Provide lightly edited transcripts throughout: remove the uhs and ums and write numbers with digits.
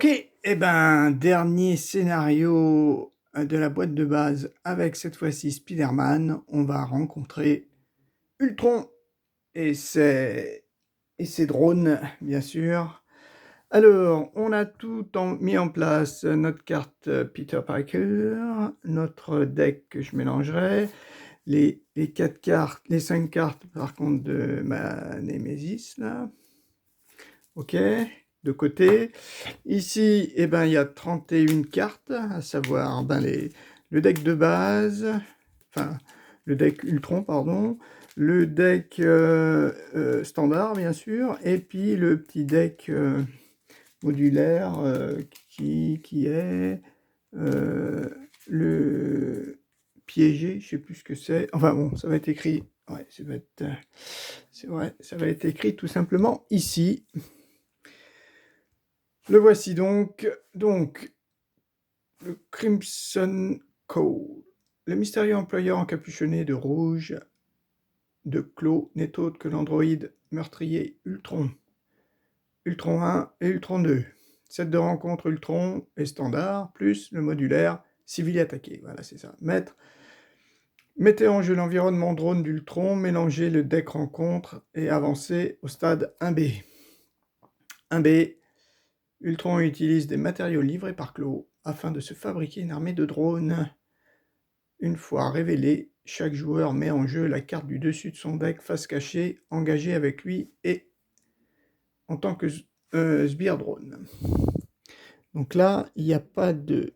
Ok, et ben dernier scénario de la boîte de base avec cette fois-ci Spider-Man. On va rencontrer Ultron et ses drones, bien sûr. Alors, on a mis en place notre carte Peter Parker, notre deck que je mélangerai, les 4 cartes, les 5 cartes par contre de ma Némésis là. Ok, de côté. Ici, eh ben, il y a 31 cartes, à savoir le deck de base, enfin, le deck Ultron, pardon, le deck standard, bien sûr, et puis le petit deck modulaire qui est le piégé, je sais plus ce que c'est. Enfin bon, ça va être écrit, ouais, c'est vrai, ça va être écrit tout simplement ici. Le voici donc. Le Crimson Code. Le mystérieux employeur encapuchonné de rouge de Clos n'est autre que l'androïde meurtrier Ultron. Ultron 1 et Ultron 2. Set de rencontre Ultron est standard, plus le modulaire civil attaqué. Voilà, c'est ça. Mettez en jeu l'environnement drone d'Ultron, mélangez le deck rencontre et avancez au stade 1B. 1B, Ultron utilise des matériaux livrés par Clos afin de se fabriquer une armée de drones. Une fois révélé, chaque joueur met en jeu la carte du dessus de son deck face cachée, engagée avec lui et en tant que sbire drone. Donc là, il n'y a pas de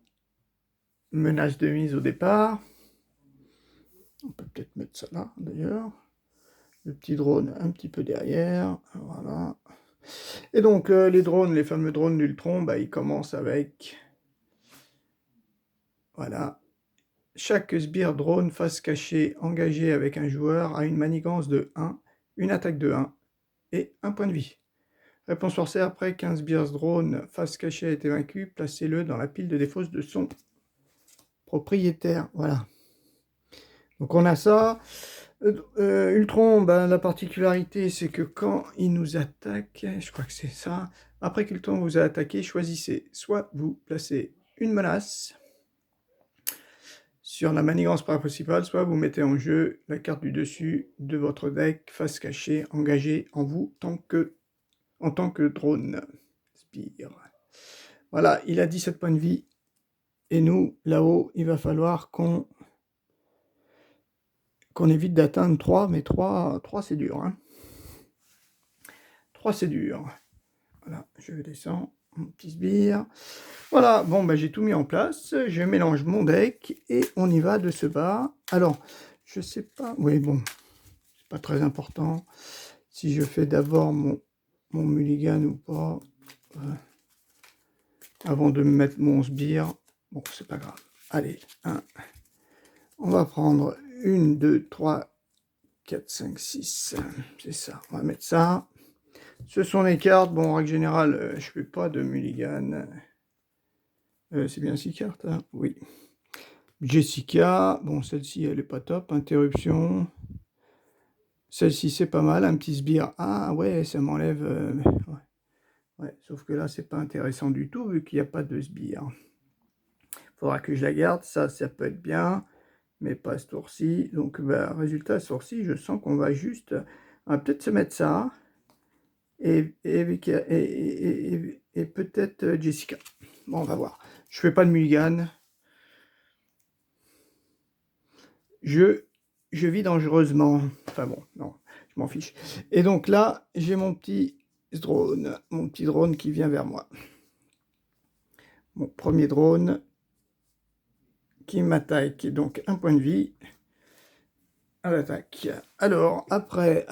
menace de mise au départ. On peut peut-être mettre ça là, d'ailleurs. Le petit drone un petit peu derrière. Voilà. Et donc, les drones, les fameux drones d'Ultron, bah, ils commencent avec... Voilà. Chaque sbire drone face cachée engagé avec un joueur a une manigance de 1, une attaque de 1 et un point de vie. Réponse forcée, après 15 sbires drone face cachée a été vaincu, placez-le dans la pile de défausse de son propriétaire. Voilà. Donc on a ça. Ultron, ben, la particularité c'est que quand il nous attaque, je crois que c'est ça, après qu'Ultron vous a attaqué, choisissez soit vous placez une menace sur la manigance principale, soit vous mettez en jeu la carte du dessus de votre deck face cachée engagée en vous en tant que drone spire. Voilà, il a 17 points de vie. Et nous, là-haut, il va falloir qu'on évite d'atteindre 3, mais 3 c'est dur. Hein. 3 c'est dur. Voilà, je descends mon petit sbire. Voilà, bon, bah, j'ai tout mis en place. Je mélange mon deck et on y va de ce bas. Alors, je sais pas... Oui, bon, c'est pas très important. Si je fais d'abord mon mulligan ou pas, avant de mettre mon sbire, bon, c'est pas grave. Allez, 1. On va prendre 1, 2, 3, 4, 5, 6. C'est ça, on va mettre ça. Ce sont les cartes. Bon, en règle générale, je fais pas de mulligan. C'est bien 6 cartes, hein? Oui. Jessica, bon, celle-ci, elle est pas top. Interruption. Celle-ci, c'est pas mal. Un petit sbire. Ah, ouais, ça m'enlève... ouais. Ouais, sauf que là, c'est pas intéressant du tout, vu qu'il n'y a pas de sbire. Faudra que je la garde. Ça peut être bien, mais pas ce tour-ci. Donc, bah, résultat, ce tour-ci, je sens qu'on va juste... On va peut-être se mettre ça. Et peut-être Jessica. Bon, on va voir. Je fais pas de mulligan. Je vis dangereusement. Enfin bon, non, je m'en fiche. Et donc là, j'ai mon petit drone qui vient vers moi. Mon premier drone qui m'attaque. Donc un point de vie à l'attaque. Alors, après,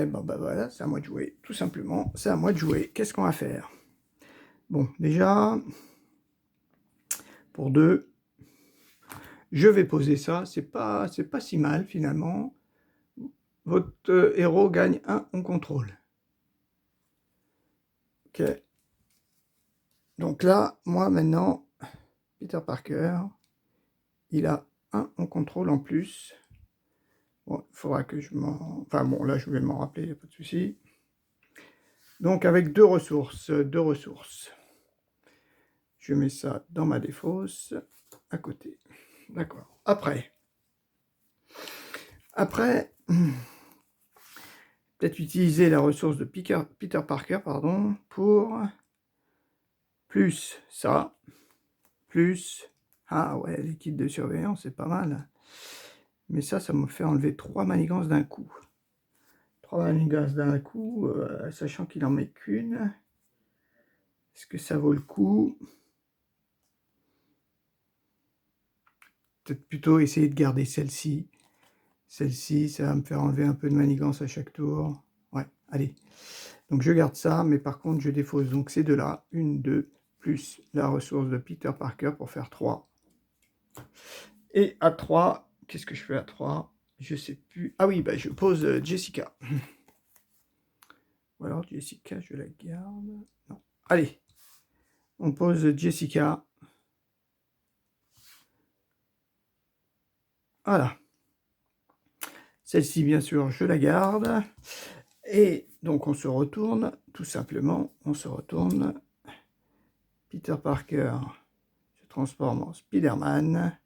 bon, bah voilà, c'est à moi de jouer. Tout simplement, c'est à moi de jouer. Qu'est-ce qu'on va faire? Bon, déjà, pour 2, je vais poser ça. C'est pas si mal, finalement. Votre héros gagne 1 en contrôle. Ok. Donc là, moi, maintenant, Peter Parker, il a 1 en contrôle en plus. Bon, il faudra que je m'en... Enfin bon, là, je vais m'en rappeler, il n'y a pas de souci. Donc, avec 2 ressources. Je mets ça dans ma défausse, à côté. D'accord. Après, peut-être utiliser la ressource de Peter Parker, pardon, pour plus ça, plus... Ah ouais, les kits de surveillance, c'est pas mal. Mais ça me fait enlever 3 manigances d'un coup. 3 manigances d'un coup, sachant qu'il en met qu'une. Est-ce que ça vaut le coup? Peut-être plutôt essayer de garder celle-ci. Celle-ci, ça va me faire enlever un peu de manigance à chaque tour. Ouais, allez. Donc je garde ça, mais par contre je défausse donc ces deux-là. 1, 2, plus la ressource de Peter Parker pour faire 3. Et à 3, qu'est-ce que je fais à 3? Je sais plus. Ah oui, bah je pose Jessica. Ou alors Jessica, je la garde. Non. Allez, on pose Jessica. Voilà. Celle-ci, bien sûr, je la garde. Et donc, on se retourne, tout simplement, on se retourne. Peter Parker se transforme en Spider-Man.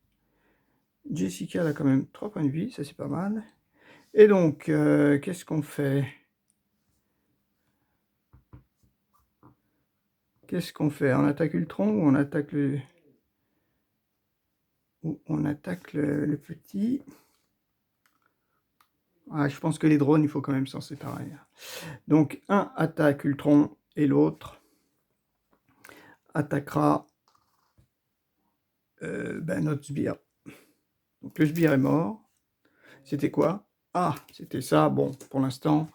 Jessica, elle a quand même 3 points de vie, ça c'est pas mal. Et donc, qu'est-ce qu'on fait? Qu'est-ce qu'on fait? On attaque Ultron ou on attaque le... Ou on attaque le petit? Ah, je pense que les drones, il faut quand même s'en séparer. Donc, un attaque Ultron et l'autre attaquera notre sbire. Donc, le sbire est mort. C'était quoi? Ah, c'était ça. Bon, pour l'instant,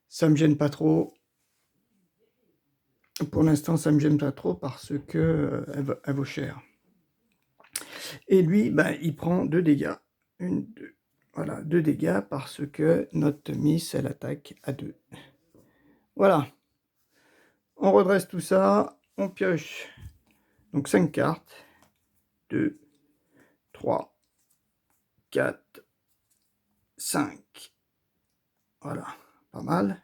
ça me gêne pas trop. Pour l'instant, ça me gêne pas trop parce que elle vaut cher. Et lui, il prend 2 dégâts. 1, 2. Voilà, 2 dégâts parce que notre Miss, elle attaque à 2. Voilà. On redresse tout ça. On pioche. Donc 5 cartes. 2, 3, 4, 5. Voilà. Pas mal.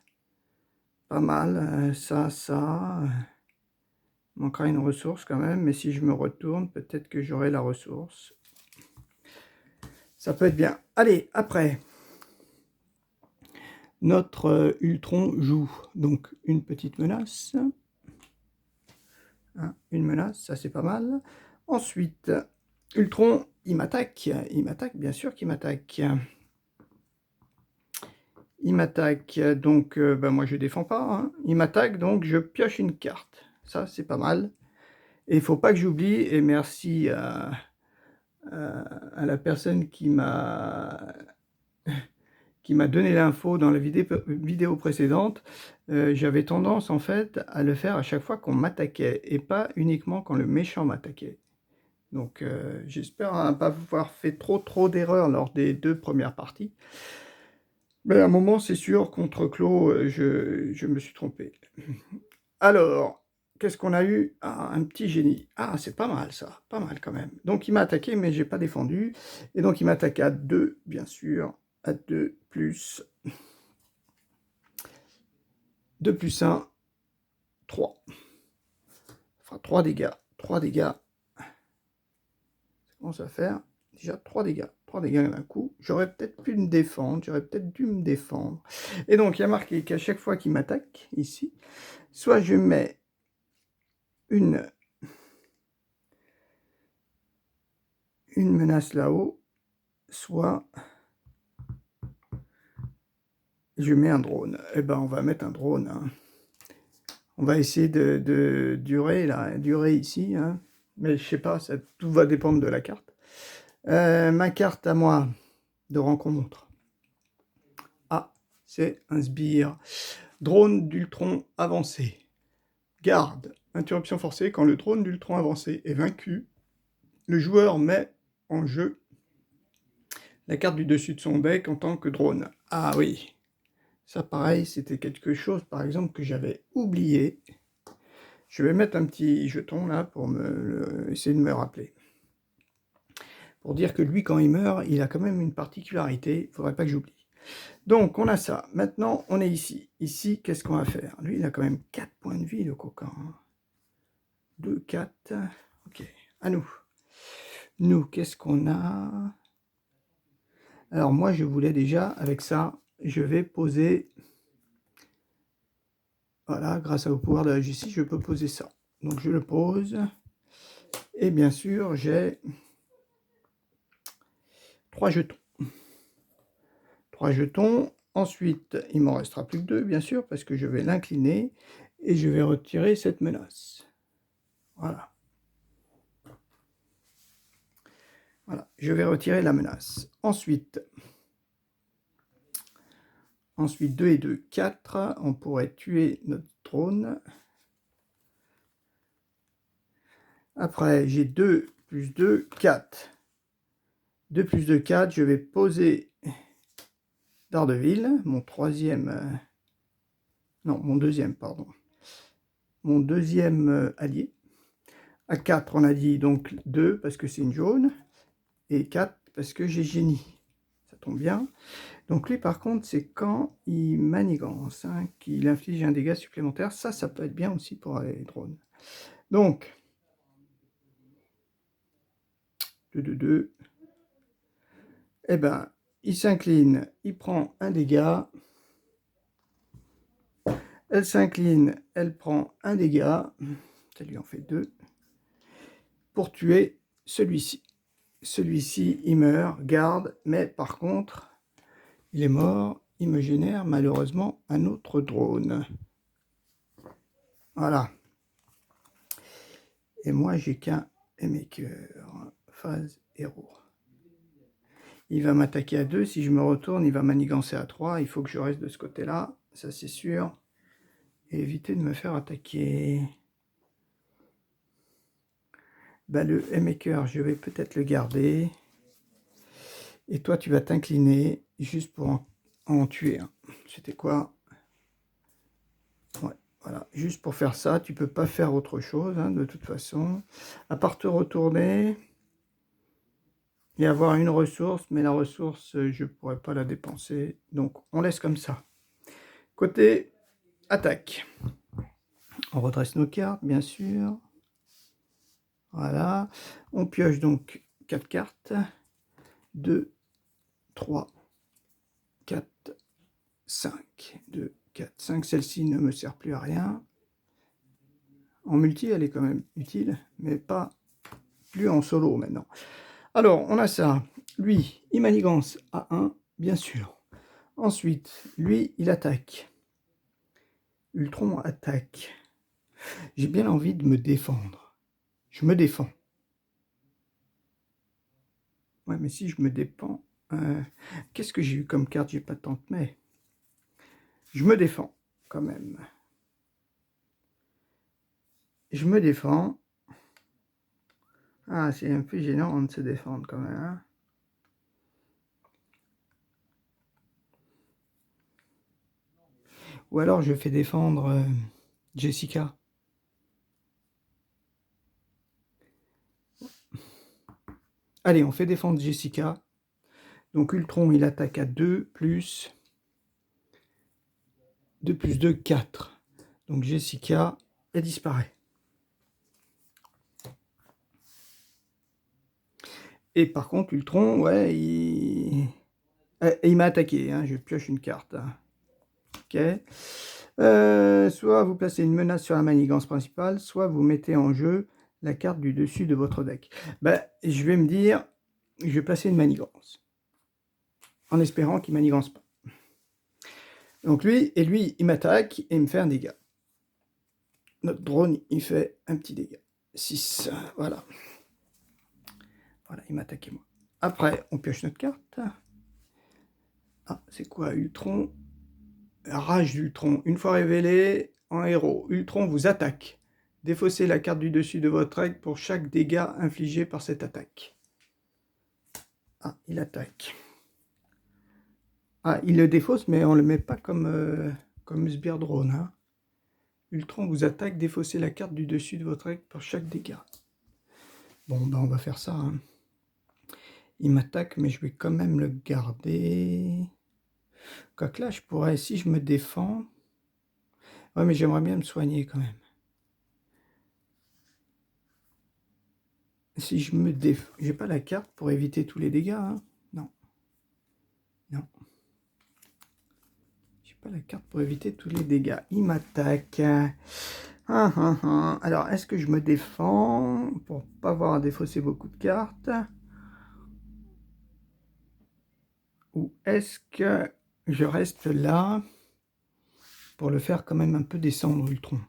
Pas mal. Ça. Manquera une ressource quand même. Mais si je me retourne, peut-être que j'aurai la ressource. Ça peut être bien. Allez, après. Notre Ultron joue donc une petite menace. Hein, une menace, ça c'est pas mal. Ensuite, Ultron, il m'attaque. Il m'attaque, bien sûr qu'il m'attaque. Il m'attaque, donc moi je défends pas. Hein. Il m'attaque, donc je pioche une carte. Ça c'est pas mal. Et il faut pas que j'oublie, et merci à la personne qui m'a donné l'info dans la vidéo précédente, j'avais tendance en fait à le faire à chaque fois qu'on m'attaquait et pas uniquement quand le méchant m'attaquait. Donc j'espère ne pas avoir fait trop d'erreurs lors des 2 premières parties. Mais à un moment, c'est sûr, contre Clos, je me suis trompé. Alors, qu'est-ce qu'on a eu? Ah, un petit génie. Ah, c'est pas mal ça, pas mal quand même. Donc il m'a attaqué, mais j'ai pas défendu. Et donc il m'attaque à 2, bien sûr. À 2 plus 2 plus 1, 3. Enfin, 3 dégâts. 3 dégâts. Ça commence à faire déjà 3 dégâts. 3 dégâts d'un coup. J'aurais peut-être pu me défendre. J'aurais peut-être dû me défendre. Et donc, il y a marqué qu'à chaque fois qu'il m'attaque, ici, soit je mets une menace là-haut, soit je mets un drone. Eh ben, on va mettre un drone. Hein. On va essayer de durer ici. Hein. Mais je sais pas, tout va dépendre de la carte. Ma carte à moi de rencontre. Ah, c'est un sbire. Drone d'Ultron avancé. Garde. Interruption forcée. Quand le drone d'Ultron avancé est vaincu, le joueur met en jeu la carte du dessus de son bec en tant que drone. Ah oui. Ça, pareil, c'était quelque chose, par exemple, que j'avais oublié. Je vais mettre un petit jeton là pour essayer de me rappeler. Pour dire que lui, quand il meurt, il a quand même une particularité. Il ne faudrait pas que j'oublie. Donc, on a ça. Maintenant, on est ici. Ici, qu'est-ce qu'on va faire? Lui, il a quand même 4 points de vie, le coquin. 2, 4. Ok, à nous. Nous, qu'est-ce qu'on a? Alors moi, je voulais déjà, avec ça, je vais poser... Voilà, grâce au pouvoir de la justice, je peux poser ça. Donc je le pose. Et bien sûr, j'ai 3 jetons. 3 jetons. Ensuite, il m'en restera plus que 2, bien sûr, parce que je vais l'incliner et je vais retirer cette menace. Voilà. Voilà, je vais retirer la menace. Ensuite 2 et 2, 4. On pourrait tuer notre drone. Après, j'ai 2 plus 2, 4. 2 plus 2, 4. Je vais poser Daredevil, mon troisième... non, mon deuxième, pardon. Mon deuxième allié. À 4, on a dit donc 2 parce que c'est une jaune. Et 4 parce que j'ai génie. Ça tombe bien. Donc lui, par contre, c'est quand il manigance, hein, qu'il inflige un dégât supplémentaire. Ça peut être bien aussi pour les drones. Donc, 2, 2, 2. Eh ben, il s'incline, il prend un dégât. Elle s'incline, elle prend un dégât. Ça lui en fait 2. Pour tuer celui-ci. Celui-ci, il meurt, garde, mais par contre, il est mort. Il me génère malheureusement un autre drone. Voilà. Et moi, j'ai qu'un maker. Phase héros. Il va m'attaquer à 2. Si je me retourne, il va manigancer à 3. Il faut que je reste de ce côté-là. Ça, c'est sûr. Et éviter de me faire attaquer. Ben, le maker, je vais peut-être le garder. Et toi, tu vas t'incliner juste pour en tuer un. C'était quoi? Ouais, voilà. Juste pour faire ça, tu peux pas faire autre chose, hein, de toute façon. À part te retourner et avoir une ressource, mais la ressource, je pourrais pas la dépenser. Donc, on laisse comme ça. Côté attaque. On redresse nos cartes, bien sûr. Voilà. On pioche donc 4 cartes. 2, 3, 4, 5. 2, 4, 5. Celle-ci ne me sert plus à rien. En multi, elle est quand même utile, mais pas plus en solo maintenant. Alors, on a ça. Lui, il manigance à 1, bien sûr. Ensuite, lui, il attaque. Ultron attaque. J'ai bien envie de me défendre. Je me défends. Ouais, mais si je me défends... qu'est-ce que j'ai eu comme carte? J'ai pas tant de mais. Je me défends, quand même. Je me défends. Ah, c'est un peu gênant de se défendre, quand même. Hein. Ou alors, je fais défendre Jessica. Allez, on fait défendre Jessica. Donc, Ultron, il attaque à 2 plus 2 plus 2, 4. Donc, Jessica, elle disparaît. Et par contre, Ultron, ouais, il m'a attaqué. Hein, je pioche une carte. Hein. Ok. Soit vous placez une menace sur la manigance principale, soit vous mettez en jeu la carte du dessus de votre deck. Ben, je vais me dire, je vais placer une manigance. En espérant qu'il manigance pas. Donc lui, il m'attaque et il me fait un dégât. Notre drone, il fait un petit dégât. 6, voilà. Voilà, il m'a attaqué moi. Après, on pioche notre carte. Ah, c'est quoi, Ultron? Rage d'Ultron. Une fois révélé en héros, Ultron vous attaque. Défaussez la carte du dessus de votre deck pour chaque dégât infligé par cette attaque. Ah, il attaque. Ah, il le défausse, mais on ne le met pas comme Sbire Drone. Hein. Ultron vous attaque, défaussez la carte du dessus de votre deck pour chaque dégât. Bon, ben on va faire ça. Hein. Il m'attaque, mais je vais quand même le garder. Quoique là, je pourrais, si je me défends... Ouais, mais j'aimerais bien me soigner quand même. si je me défends... J'ai pas la carte pour éviter tous les dégâts, hein. Non. Non. J'ai pas la carte pour éviter tous les dégâts. Il m'attaque. Alors, est-ce que je me défends pour pas avoir à défausser beaucoup de cartes? Ou est-ce que je reste là pour le faire quand même un peu descendre, Ultron?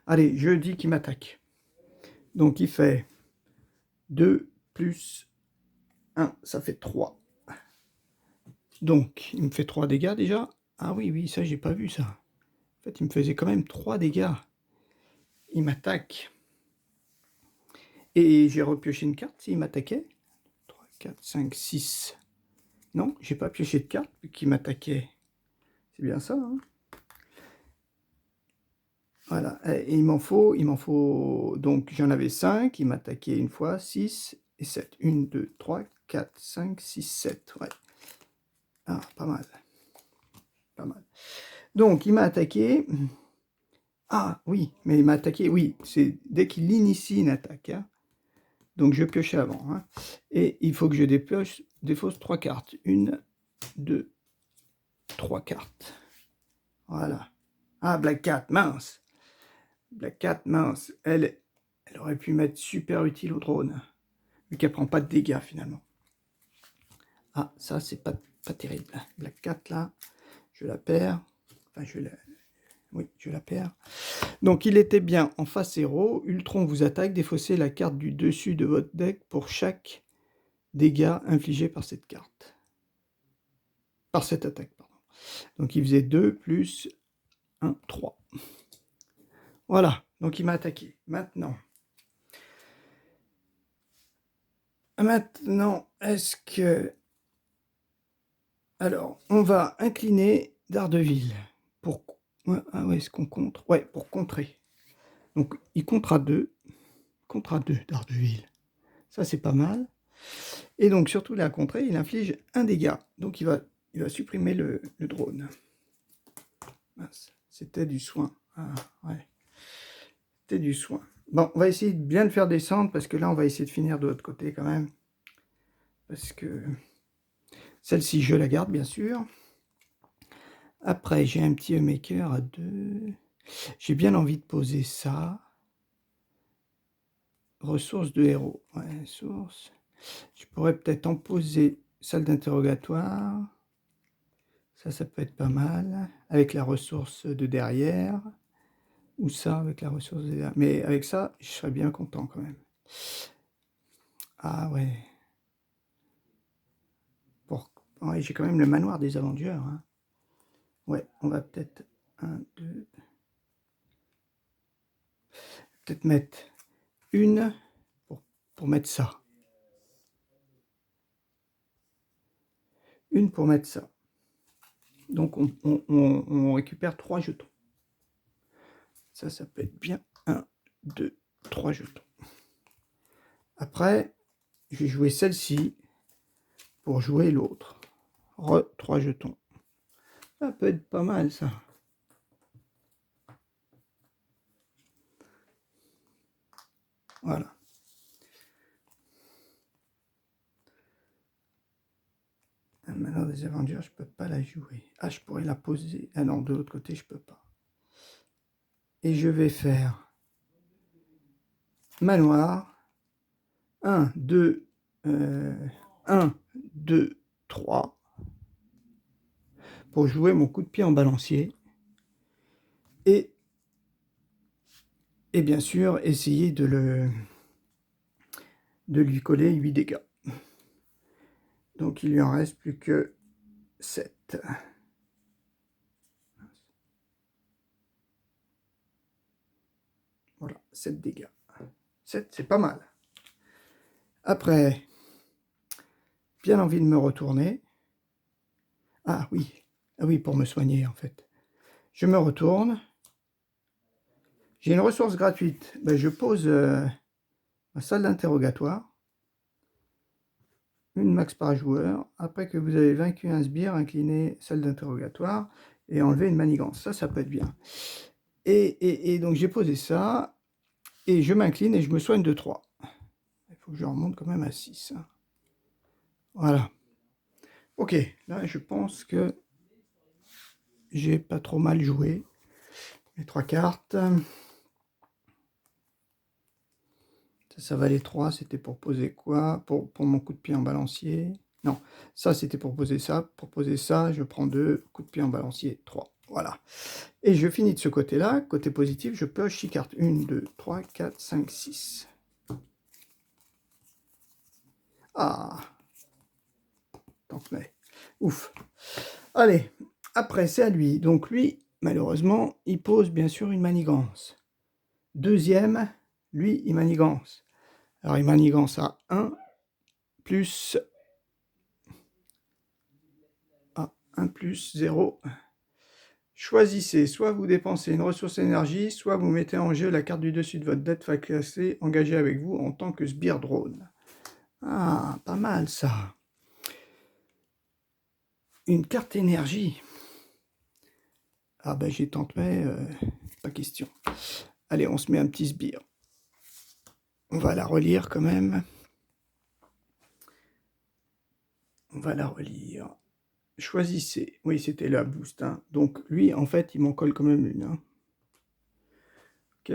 Allez, je dis qu'il m'attaque. Donc, il fait 2 plus 1, ça fait 3. Donc, il me fait 3 dégâts déjà. Ah oui, oui, ça, j'ai pas vu ça. En fait, il me faisait quand même 3 dégâts. Il m'attaque. Et j'ai repioché une carte s'il m'attaquait. 3, 4, 5, 6. Non, j'ai pas pioché de carte qui m'attaquait. C'est bien ça, hein? Voilà, et il m'en faut, donc j'en avais 5, il m'attaquait une fois, 6 et 7. 1, 2, 3, 4, 5, 6, 7, ouais. Ah, pas mal. Pas mal. Donc, il m'a attaqué. Ah, oui, mais il m'a attaqué, oui, c'est dès qu'il initie une attaque, hein. Donc, je piochais avant, hein. Et il faut que je défausse 3 cartes. 1, 2, 3 cartes. Voilà. Ah, Black Cat, mince. Black Cat, mince. Elle aurait pu m'être super utile au drone. Vu qu'elle prend pas de dégâts, finalement. Ah, ça, c'est pas terrible. Black Cat, là, je la perds. Enfin, oui, je la perds. Donc, il était bien en face héros. Ultron vous attaque. Défaussez la carte du dessus de votre deck pour chaque dégât infligé par cette carte. Par cette attaque, pardon. Donc, il faisait 2 plus 1, 3. Voilà. Donc, il m'a attaqué. Maintenant, est-ce que... Alors, on va incliner Daredevil pour... Ah ouais, est-ce qu'on contre? Ouais, pour contrer. Donc, il compte à 2. Contre à 2, Daredevil. Ça, c'est pas mal. Et donc, surtout, la contrée, il inflige un dégât. Donc, il va supprimer le drone. C'était du soin. Ah, ouais. C'était du soin. Bon, on va essayer de bien le faire descendre, parce que là, on va essayer de finir de l'autre côté, quand même. Parce que celle-ci, je la garde, bien sûr. Après, j'ai un petit maker à 2. J'ai bien envie de poser ça. Ressources de héros. Ouais, source. Je pourrais peut-être en poser salle d'interrogatoire. Ça peut être pas mal. Avec la ressource de derrière. Ou ça, avec la ressource de derrière. Mais avec ça, je serais bien content quand même. Ah ouais. Ouais, j'ai quand même le manoir des Avengers, hein. Ouais, on va peut-être... 1, 2... Peut-être mettre une pour mettre ça. Une pour mettre ça. Donc, on récupère 3 jetons. Ça peut être bien. 1, 2, 3 jetons. Après, je vais jouer celle-ci pour jouer l'autre. 3 jetons. Ça peut être pas mal, ça. Voilà. Maintenant, des Avengers, je peux pas la jouer. Ah, je pourrais la poser. Ah non, de l'autre côté, je peux pas. Et je vais faire manoir. 1, 2, 1, 2, 3. Pour jouer mon coup de pied en balancier. Et bien sûr, essayer de lui coller 8 dégâts. Donc, il lui en reste plus que 7. Voilà, 7 dégâts. 7, c'est pas mal. Après, bien envie de me retourner. Ah oui, pour me soigner, en fait. Je me retourne. J'ai une ressource gratuite. Ben, je pose ma salle d'interrogatoire. Une max par joueur. Après que vous avez vaincu un sbire, inclinez salle d'interrogatoire et enlever une manigance. Ça peut être bien. Et donc, j'ai posé ça. Et je m'incline et je me soigne de 3. faut que je remonte quand même à 6. Hein. Voilà. Ok, là je pense que j'ai pas trop mal joué. Les 3 cartes. Ça valait 3, c'était pour poser quoi? Pour mon coup de pied en balancier. Non, ça c'était pour poser ça. Pour poser ça, je prends 2, coup de pied en balancier, 3. Voilà. Et je finis de ce côté-là. Côté positif, je pioche 6 cartes. 1, 2, 3, 4, 5, 6. Ah, tant que mais. Ouf. Allez, après c'est à lui. Donc lui, malheureusement, il pose bien sûr une manigance. Deuxième, lui, il manigance. Alors il manigance à 1 plus 1 plus 0. Choisissez, soit vous dépensez une ressource énergie, soit vous mettez en jeu la carte du dessus de votre deck classée engagée avec vous en tant que sbire drone. Ah, pas mal ça. Une carte énergie. Ah ben j'ai tenté, pas question. Allez, on se met un petit sbire. On va la relire quand même. On va la relire. Choisissez. Oui, c'était la boost. Hein. Donc lui, en fait, il m'en colle quand même une. Hein. Ok.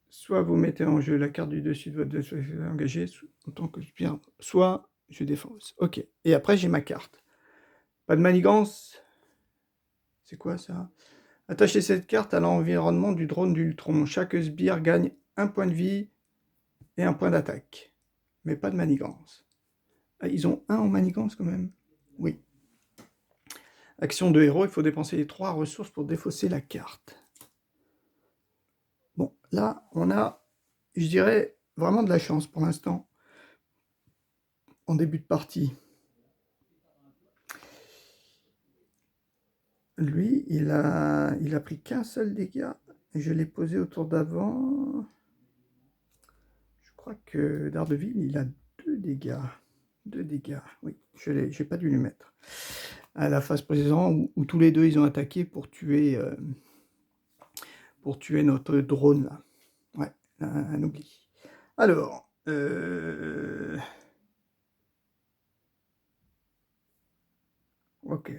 Soit vous mettez en jeu la carte du dessus de votre deck engagée en tant que sbire, soit je défausse. Ok. Et après, j'ai ma carte. Pas de manigance. C'est quoi ça? Attachez cette carte à l'environnement du drone d'Ultron. Chaque sbire gagne un point de vie et un point d'attaque. Mais pas de manigance. Ah, ils ont un en manigance quand même? Oui. Action de héros, il faut dépenser les 3 ressources pour défausser la carte. Bon, là, on a, je dirais, vraiment de la chance pour l'instant. En début de partie. Lui, il a pris qu'un seul dégât. Je l'ai posé au tour d'avant. Je crois que Daredevil, il a 2 dégâts. 2 dégâts, oui. Je n'ai pas dû lui mettre. À la phase précédente, où tous les deux, ils ont attaqué pour tuer notre drone, là. Ouais, un oubli. Alors, ok.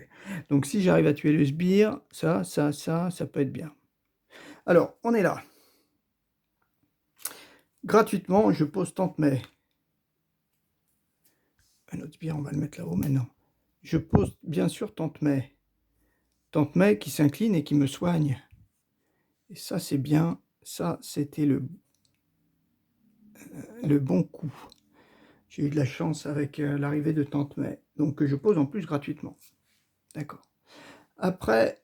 Donc si j'arrive à tuer le sbire, ça peut être bien. Alors, on est là. Gratuitement, je pose tente mais. Un autre sbire, on va le mettre là-haut maintenant. Je pose bien sûr tente mais. Tente mais qui s'incline et qui me soigne. Et ça, c'est bien. Ça, c'était le bon coup. J'ai eu de la chance avec l'arrivée de Tante May. Donc je pose en plus gratuitement. D'accord. Après,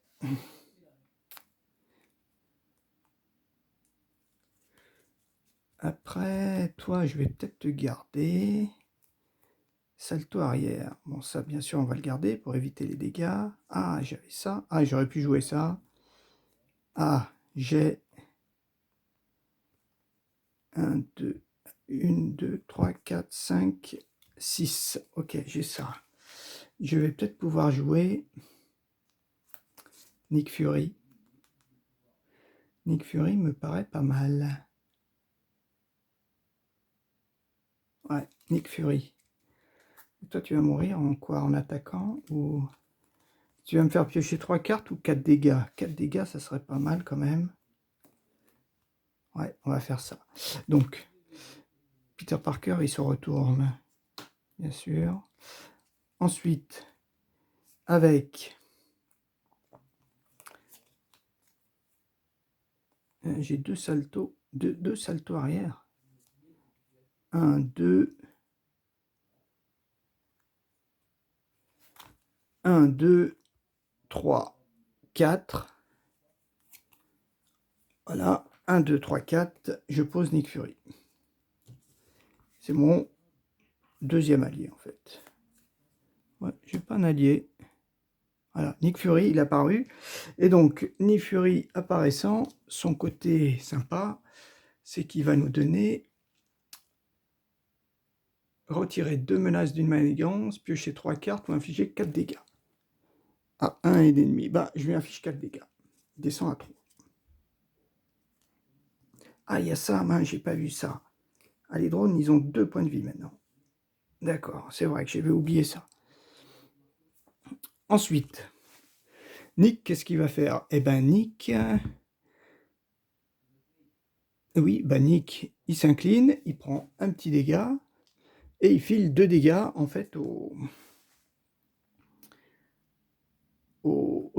toi, je vais peut-être te garder. Salto arrière. Bon, ça, bien sûr, on va le garder pour éviter les dégâts. Ah, j'avais ça. Ah, j'aurais pu jouer ça. Ah, j'ai 1, 2, 1, 2, 3, 4, 5, 6. Ok, j'ai ça. Je vais peut-être pouvoir jouer Nick Fury. Nick Fury me paraît pas mal. Ouais, Nick Fury. Et toi, tu vas mourir en quoi? En attaquant? Ou tu vas me faire piocher 3 cartes ou 4 dégâts? 4 dégâts, ça serait pas mal quand même. Ouais, on va faire ça. Donc, Peter Parker, il se retourne, bien sûr. Ensuite, avec... j'ai 2 saltos, 2 saltos arrière. 1, 2... 1, 2, 3, 4. Voilà, 1, 2, 3, 4. Je pose Nick Fury. C'est mon deuxième allié, en fait. Ouais, j'ai pas un allié. Voilà, Nick Fury, il est apparu. Et donc, Nick Fury apparaissant, son côté sympa, c'est qu'il va nous donner retirer 2 menaces d'une manigance, piocher 3 cartes ou infliger 4 dégâts. À 1 et demi. Bah, je lui inflige 4 dégâts. Il descend à 3. Ah, il y a ça, mince, j'ai pas vu ça. Ah, les drones, ils ont 2 points de vie maintenant. D'accord, c'est vrai que j'avais oublié ça. Ensuite, Nick, qu'est-ce qu'il va faire? Eh ben Nick... oui, bah Nick, il s'incline, il prend un petit dégât, et il file 2 dégâts, en fait, au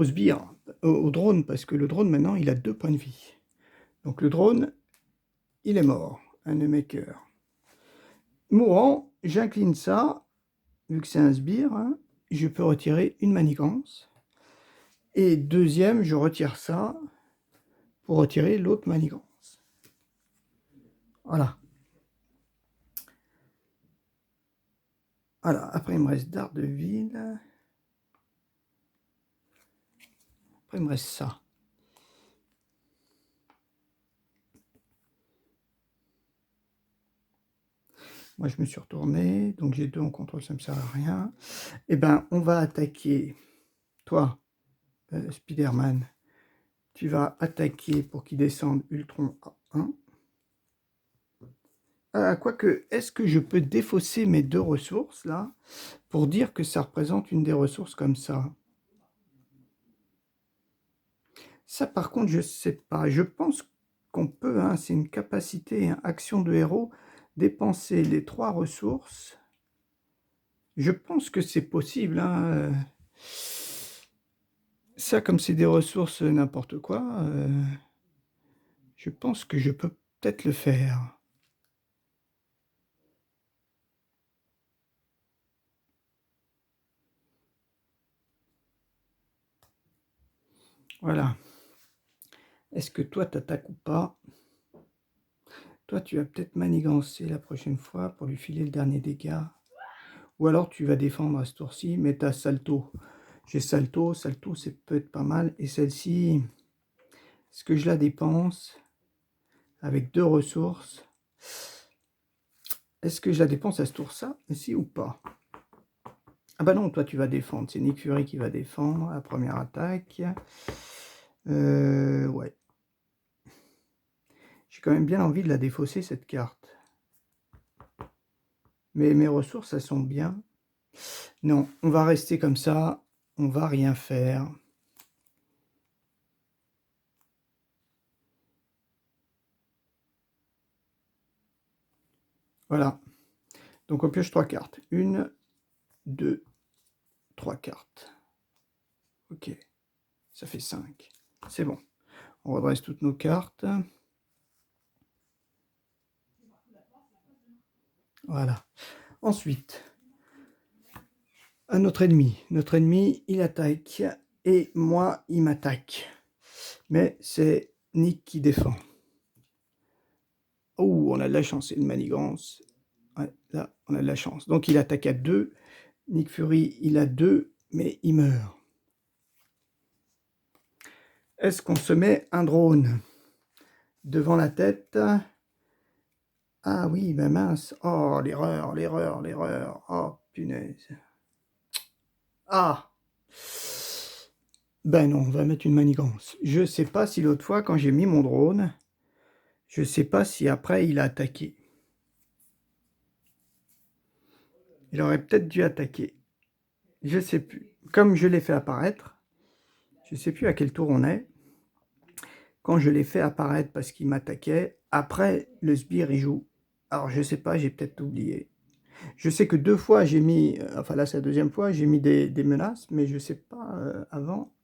sbire, au drone, parce que le drone, maintenant, il a 2 points de vie. Donc le drone, il est mort, un maker. Mourant, j'incline ça, vu que c'est un sbire, hein, je peux retirer une manigance. Et deuxième, je retire ça pour retirer l'autre manigance. Voilà. Voilà, après il me reste Daredevil. Après il me reste ça. Moi je me suis retourné, donc j'ai 2 en contrôle, ça ne me sert à rien. Eh ben, on va attaquer, toi, Spider-Man, tu vas attaquer pour qu'il descende Ultron à 1. Quoique, est-ce que je peux défausser mes 2 ressources, là, pour dire que ça représente une des ressources comme ça? Ça, par contre, je sais pas. Je pense qu'on peut, hein, c'est une capacité, hein, action de héros, dépenser les 3 ressources. Je pense que c'est possible, hein. Ça, comme c'est des ressources n'importe quoi, je pense que je peux peut-être le faire. Voilà. Est-ce que toi, t'attaques ou pas? Toi, tu vas peut-être manigancer la prochaine fois pour lui filer le dernier dégât. Ou alors, tu vas défendre à ce tour-ci, mais t'as Salto. J'ai Salto, Salto, c'est peut-être pas mal. Et celle-ci, est-ce que je la dépense avec 2 ressources? Est-ce que je la dépense à ce tour-ça, ici ou pas? Ah bah non, toi, tu vas défendre. C'est Nick Fury qui va défendre la première attaque. Ouais. J'ai quand même bien envie de la défausser, cette carte. Mais mes ressources, elles sont bien. Non, on va rester comme ça. On va rien faire. Voilà. Donc on pioche 3 cartes. 1, 2, 3 cartes. Ok. Ça fait 5. C'est bon. On redresse toutes nos cartes. Voilà. Ensuite, à notre ennemi. Notre ennemi, il attaque. Et moi, il m'attaque. Mais c'est Nick qui défend. Oh, on a de la chance, c'est une manigance. Ouais, là, on a de la chance. Donc il attaque à 2. Nick Fury, il a 2, mais il meurt. Est-ce qu'on se met un drone devant la tête? Ah oui, ben mince. Oh, l'erreur, l'erreur, l'erreur. Oh, punaise. Ah! Ben non, on va mettre une manigance. Je sais pas si l'autre fois, quand j'ai mis mon drone, je sais pas si après il a attaqué. Il aurait peut-être dû attaquer. Je sais plus. Comme je l'ai fait apparaître, je sais plus à quel tour on est. Quand je l'ai fait apparaître parce qu'il m'attaquait, après le sbire il joue. Alors je sais pas, j'ai peut-être oublié. Je sais que 2 fois j'ai mis, enfin là c'est la 2e fois, j'ai mis des menaces, mais je sais pas avant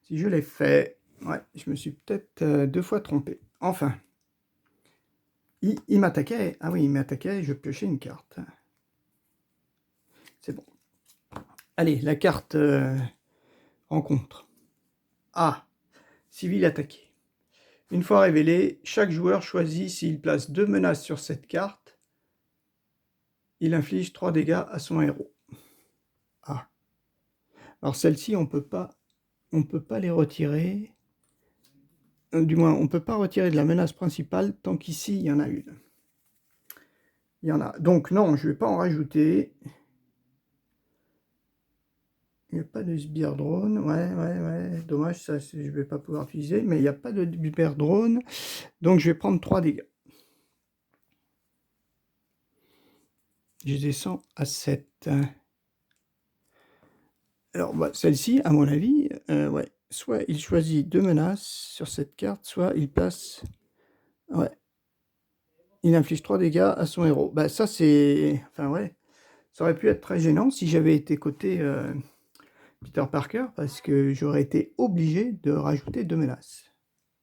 si je l'ai fait. Ouais, je me suis peut-être 2 fois trompé. Enfin, il m'attaquait. Ah oui, il m'attaquait, je piochais une carte. C'est bon. Allez, la carte rencontre. Ah, civil attaqué. Une fois révélé, chaque joueur choisit s'il place 2 menaces sur cette carte. Il inflige 3 dégâts à son héros. Ah. Alors celle-ci, on peut pas les retirer. Du moins, on ne peut pas retirer de la menace principale tant qu'ici, il y en a une. Il y en a. Donc non, je ne vais pas en rajouter. Il n'y a pas de sbire drone. Ouais. Dommage, ça, je ne vais pas pouvoir utiliser. Mais il n'y a pas de sbire drone. Donc je vais prendre 3 dégâts. je descends à 7. Alors, bah, celle-ci, à mon avis, ouais, soit il choisit 2 menaces sur cette carte, soit il passe... Ouais, il inflige 3 dégâts à son héros. Bah, ça, c'est... Enfin, ouais, ça aurait pu être très gênant si j'avais été côté Peter Parker, parce que j'aurais été obligé de rajouter 2 menaces.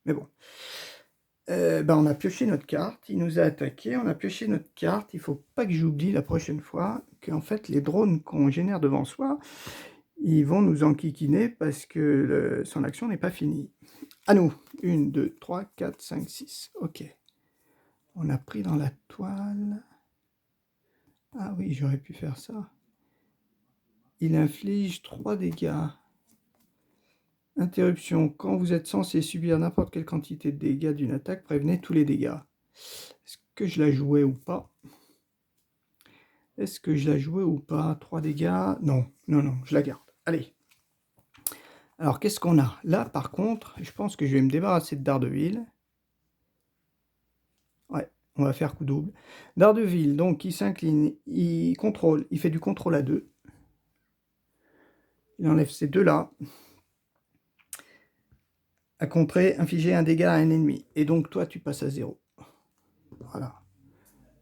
Mais bon. Bah, on a pioché notre carte, il nous a attaqué, on a pioché notre carte. Il faut pas que j'oublie la prochaine fois qu'en fait, les drones qu'on génère devant soi, ils vont nous enquiquiner parce que son action n'est pas finie. À nous. 1, 2, 3, 4, 5, 6. Ok. On a pris dans la toile. Ah oui, j'aurais pu faire ça. Il inflige 3 dégâts. Interruption. Quand vous êtes censé subir n'importe quelle quantité de dégâts d'une attaque, prévenez tous les dégâts. Est-ce que je la jouais ou pas? Est-ce que je la jouais ou pas? 3 dégâts? Non, non, non, je la garde. Allez. Alors, qu'est-ce qu'on a? Là, par contre, je pense que je vais me débarrasser de Daredevil. Ouais, on va faire coup double. Daredevil, donc, il s'incline, il contrôle, il fait du contrôle à 2. Il enlève ces deux-là. À contrer, infliger un dégât à un ennemi. Et donc, toi, tu passes à 0. Voilà.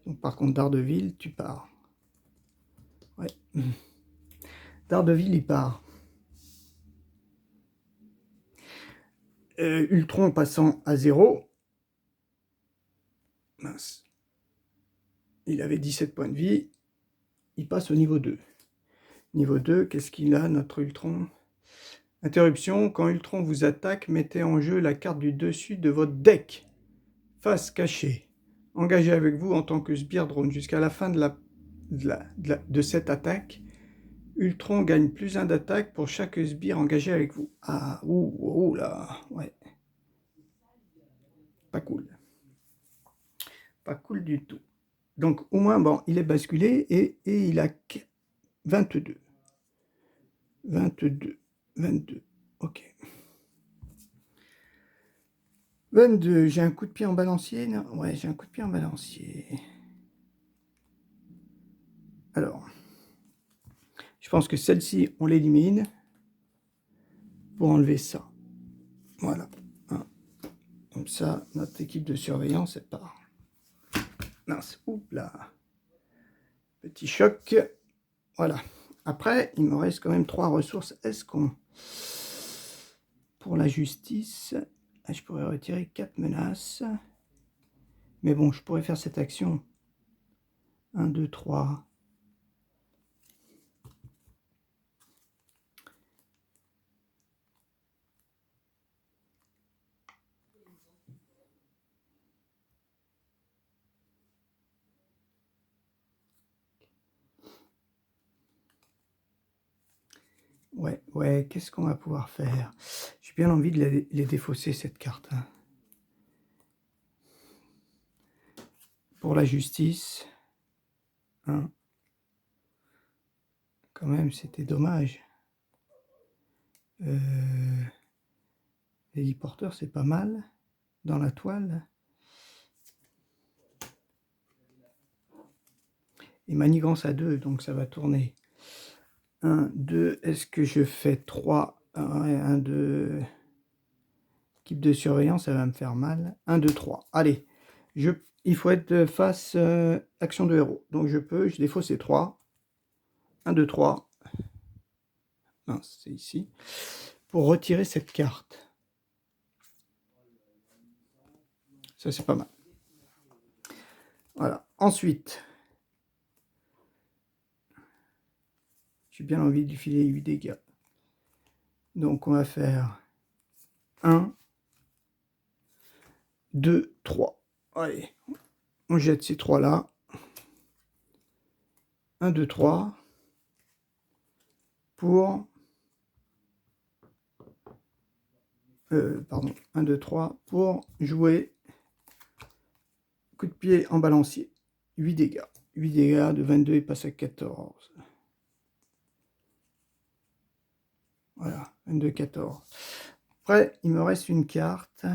Donc, par contre, Daredevil, tu pars. Ouais. Daredevil, il part. Ultron passant à 0. Mince. Il avait 17 points de vie. Il passe au niveau 2. Niveau 2, qu'est-ce qu'il a, notre Ultron? Interruption. Quand Ultron vous attaque, mettez en jeu la carte du dessus de votre deck. Face cachée. Engagé avec vous en tant que sbire drone. Jusqu'à la fin de cette attaque, Ultron gagne +1 d'attaque pour chaque sbire engagé avec vous. Ah, ouh là, ouais. Pas cool. Pas cool du tout. Donc, au moins, bon, il est basculé et il a 22. 22. 22. Ok. 22. J'ai un coup de pied en balancier. Non, ouais, j'ai un coup de pied en balancier. Alors, je pense que celle-ci, on l'élimine pour enlever ça. Voilà. Hein. Comme ça, notre équipe de surveillance, elle part. Mince, oups là. Petit choc. Voilà. Après, il me reste quand même 3 ressources. Est-ce qu'on... Pour la justice, je pourrais retirer 4 menaces. Mais bon, je pourrais faire cette action. 1, 2, 3. Ouais, qu'est-ce qu'on va pouvoir faire? J'ai bien envie de les défausser, cette carte. Hein. Pour la justice. Hein. Quand même, c'était dommage. L'héliporteur, c'est pas mal. Dans la toile. Et manigance à 2, donc ça va tourner. 1, 2, est-ce que je fais 3? 1, 2... Équipe de surveillance, ça va me faire mal. 1, 2, 3. Allez, il faut être face action de héros. Donc je défausse ces 3. 1, 2, 3. Mince, c'est ici. Pour retirer cette carte. Ça, c'est pas mal. Voilà. Ensuite, j'ai bien envie de lui filer 8 dégâts. Donc on va faire 1, 2, 3. Allez, on jette ces 3 là. 1, 2, 3. Pour... pardon, 1, 2, 3. Pour jouer coup de pied en balancier. 8 dégâts. 8 dégâts de 22, il passe à 14. Voilà, 22, 14. Après, il me reste une carte.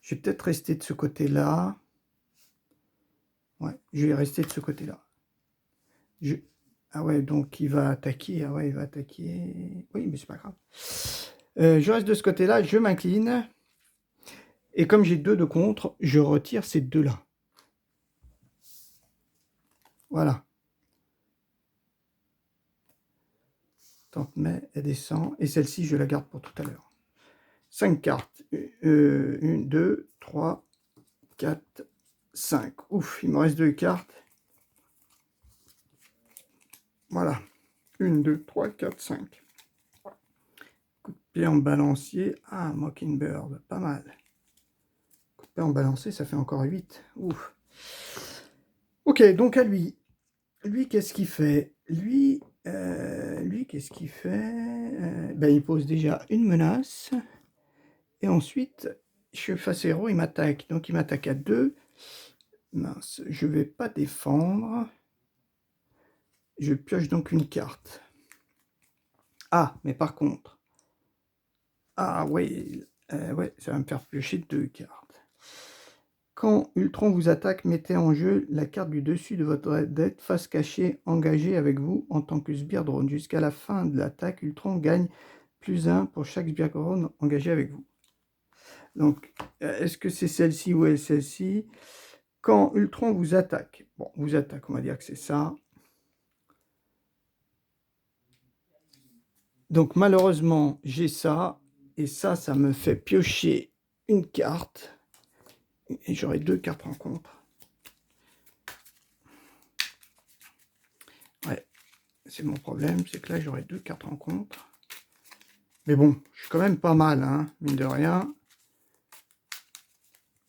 Je vais peut-être rester de ce côté-là. Ouais, je vais rester de ce côté-là. Ah ouais, donc il va attaquer. Ah ouais, il va attaquer. Oui, mais c'est pas grave. Je reste de ce côté-là, je m'incline. Et comme j'ai 2 de contre, je retire ces 2-là. Voilà. Tante May, elle descend. Et celle-ci, je la garde pour tout à l'heure. 5 cartes. 1, 2, 3, 4, 5. Ouf, il me reste 2 cartes. Voilà. 1, 2, 3, 4, 5. Coup de pied en balancier. Ah, Mockingbird, pas mal. Coup de pied en balancier, ça fait encore 8. Ouf. Ok, donc à lui. Lui, qu'est-ce qu'il fait? Lui, qu'est-ce qu'il fait? Ben, il pose déjà une menace. Et ensuite, je suis face héros, il m'attaque. Donc il m'attaque à 2. Mince, je vais pas défendre. Je pioche donc une carte. Ah, mais par contre... Ah ouais, ouais, ça va me faire piocher 2 cartes. Quand Ultron vous attaque, mettez en jeu la carte du dessus de votre deck face cachée engagée avec vous en tant que sbire drone. Jusqu'à la fin de l'attaque, Ultron gagne +1 pour chaque sbire drone engagé avec vous. Donc, est-ce que c'est celle-ci ou est celle-ci? Quand Ultron vous attaque, bon, vous attaque, on va dire que c'est ça. Donc malheureusement, j'ai ça, et ça me fait piocher une carte. Et j'aurai 2 cartes rencontre. Ouais, c'est mon problème, c'est que là j'aurai 2 cartes rencontre. Mais bon, je suis quand même pas mal, hein, mine de rien.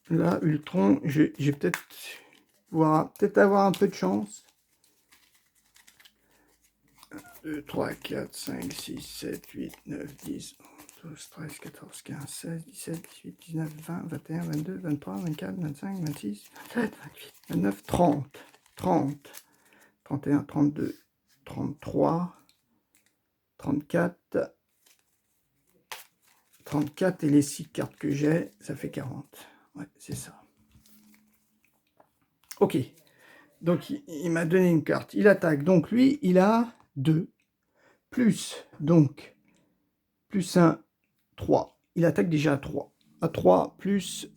Là, Ultron, j'ai peut-être avoir un peu de chance. 2, 3, 4, 5, 6, 7, 8, 9, 10, 12, 13, 14, 15, 16, 17, 18, 19, 20, 21, 22, 23, 24, 25, 26, 27, 28, 29, 30, 30, 31, 32, 33, 34, 34 et les 6 cartes que j'ai, ça fait 40. Ouais, c'est ça. Ok. Donc, il m'a donné une carte. Il attaque. Donc, lui, il a 2. Plus, donc, plus 1, 3. Il attaque déjà à 3. À 3, plus...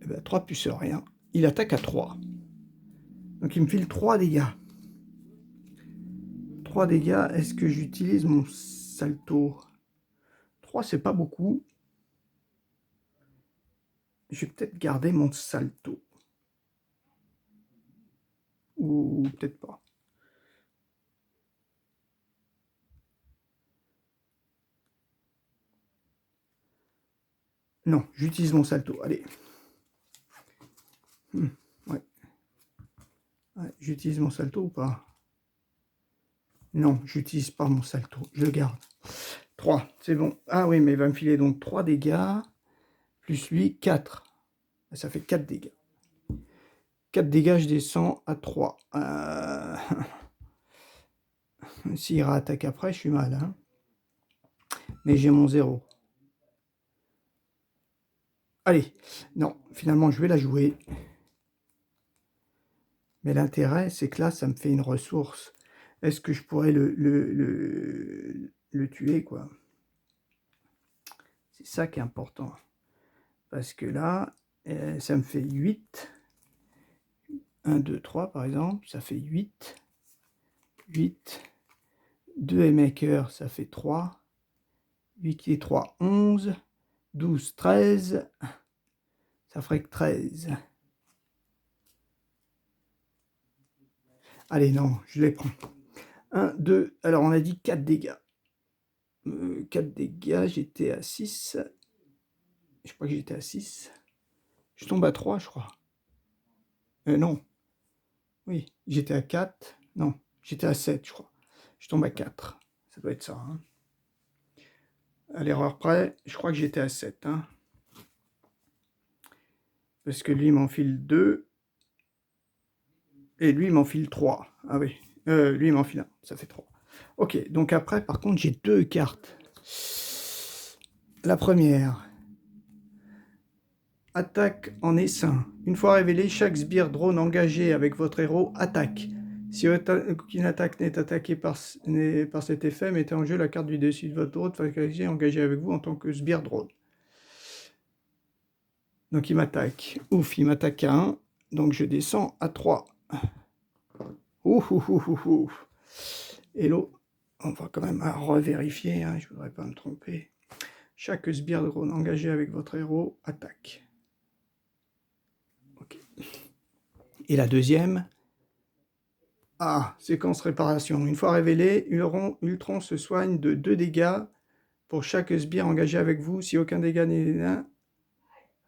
Eh ben, 3 plus rien. Il attaque à 3. Donc, il me file 3 dégâts. 3 dégâts. Est-ce que j'utilise mon salto? 3, c'est pas beaucoup. Je vais peut-être garder mon salto. Ou peut-être pas. Non, j'utilise mon salto. Allez. Ouais. Ouais, j'utilise mon salto ou pas? Non, j'utilise pas mon salto. Je le garde. 3, c'est bon. Ah oui, mais il va me filer donc 3 dégâts. Plus lui, 4. Ça fait 4 dégâts. 4 dégâts, je descends à 3. S'il réattaque après, je suis mal. Hein. Mais j'ai mon 0. Allez, non, finalement, je vais la jouer. Mais l'intérêt, c'est que là, ça me fait une ressource. Est-ce que je pourrais le tuer, quoi? C'est ça qui est important. Parce que là, ça me fait 8. 1, 2, 3, par exemple, ça fait 8. 8. 2 maker, ça fait 3. 8 et 3, 11. 12, 13. Ça ferait que 13. Allez, non, je les prends. 1, 2, alors on a dit 4 dégâts. 4 dégâts, j'étais à 6. Je crois que j'étais à 6. Je tombe à 3, je crois. Non. Oui, j'étais à 4. Non, j'étais à 7, je crois. Je tombe à 4. Ça doit être ça. Hein. À l'erreur près, je crois que j'étais à 7. Hein. Parce que lui, il m'enfile 2. Et lui, il m'enfile 3. Ah oui. Lui, il m'enfile 1. Ça fait 3. Ok, donc après, par contre, j'ai 2 cartes. La première. Attaque en essaim. Une fois révélé, chaque sbire drone engagé avec votre héros attaque. Si aucune attaque n'est attaquée par cet effet, mettez en jeu la carte du dessus de votre drone engagé avec vous en tant que sbire drone. Donc il m'attaque. Ouf, il m'attaque à 1. Donc je descends à 3. Ouf, ouf, ouf, ouf, ouf. Hello. On va quand même revérifier, hein, je ne voudrais pas me tromper. Chaque sbire drone engagé avec votre héros attaque. Ok. Et la deuxième. Ah, séquence réparation. Une fois révélé, Ultron se soigne de 2 dégâts pour chaque sbire engagé avec vous. Si aucun dégât n'est...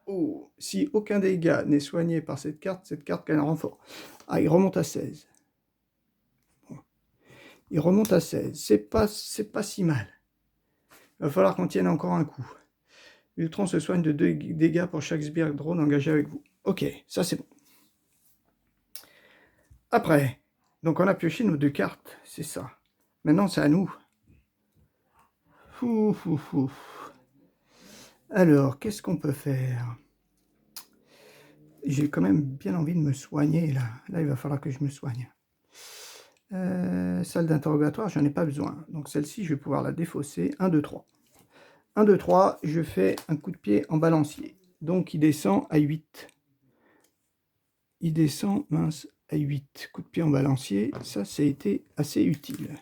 Oh, si aucun dégât n'est soigné par cette carte gagne un renfort. Ah, il remonte à 16. Bon. Il remonte à 16. C'est pas si mal. Il va falloir qu'on tienne encore un coup. Ultron se soigne de 2 dégâts pour chaque sbire drone engagé avec vous. Ok, ça c'est bon. Après, donc on a pioché nos 2 cartes, c'est ça. Maintenant c'est à nous. Ouf, ouf, ouf. Alors, qu'est-ce qu'on peut faire? J'ai quand même bien envie de me soigner là. Là, il va falloir que je me soigne. Salle d'interrogatoire, j'en ai pas besoin. Donc celle-ci, je vais pouvoir la défausser. 1, 2, 3. 1, 2, 3, je fais un coup de pied en balancier. Donc il descend à 8. Il descend, mince, à 8. Coup de pied en balancier, ça a été assez utile.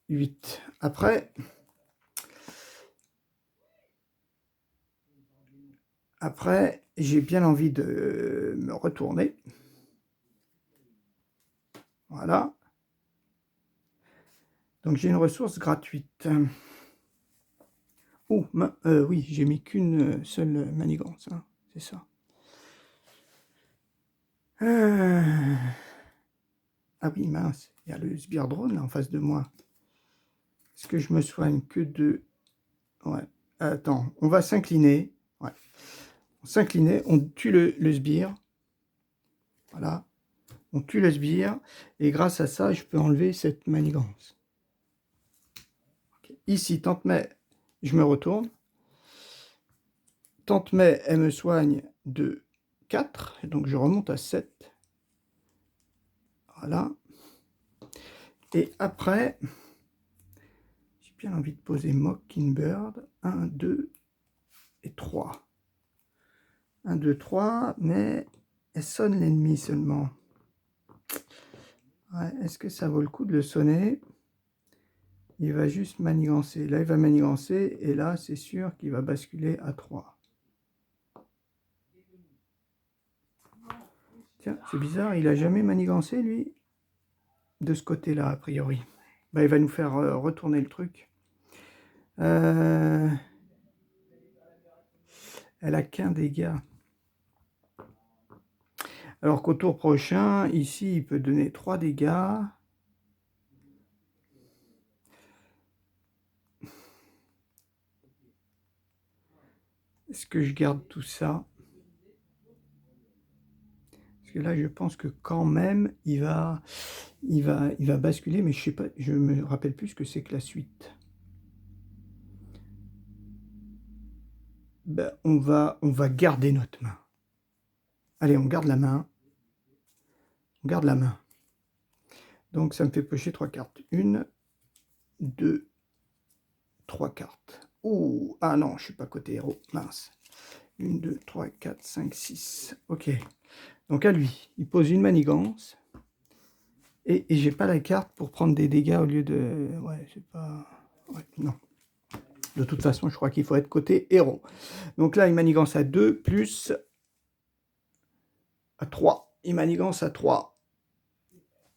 8. Après, j'ai bien envie de me retourner. Voilà. Donc j'ai une ressource gratuite. Oh, oui, j'ai mis qu'une seule manigance, hein, c'est ça. Ah oui, mince, il y a le sbire drone là en face de moi. Est-ce que je me soigne que de... Ouais, attends, on va s'incliner. Ouais. On s'incliner, on tue le sbire. Voilà. On tue le sbire. Et grâce à ça, je peux enlever cette manigance. Okay. Ici, Tante May, je me retourne. Tante May, elle me soigne de 4. Donc je remonte à 7. Voilà. Et après, j'ai bien envie de poser Mockingbird. 1, 2 et 3. 1, 2, 3, mais elle sonne l'ennemi seulement. Ouais, est-ce que ça vaut le coup de le sonner? Il va juste manigancer. Là, il va manigancer, et là, c'est sûr qu'il va basculer à 3. Tiens, c'est bizarre, il n'a jamais manigancé, lui, de ce côté-là, a priori. Bah, il va nous faire retourner le truc. Elle a qu'un dégât. Alors qu'au tour prochain, ici, il peut donner 3 dégâts. Est-ce que je garde tout ça? Parce que là, je pense que quand même, il va basculer, mais je sais pas, je me rappelle plus ce que c'est que la suite. Ben, on va garder notre main. Allez, on garde la main. On garde la main. Donc, ça me fait piocher 3 cartes. 1, 2, 3 cartes. Ouh, ah non, je suis pas côté héros, mince. 1, 2, 3, 4, 5, 6. Ok. Donc à lui, il pose une manigance. Et j'ai pas la carte pour prendre des dégâts au lieu de... Ouais, c'est pas... Ouais, non. De toute façon, je crois qu'il faut être côté héros. Donc là, il manigance à 2 plus à 3. Il manigance à 3.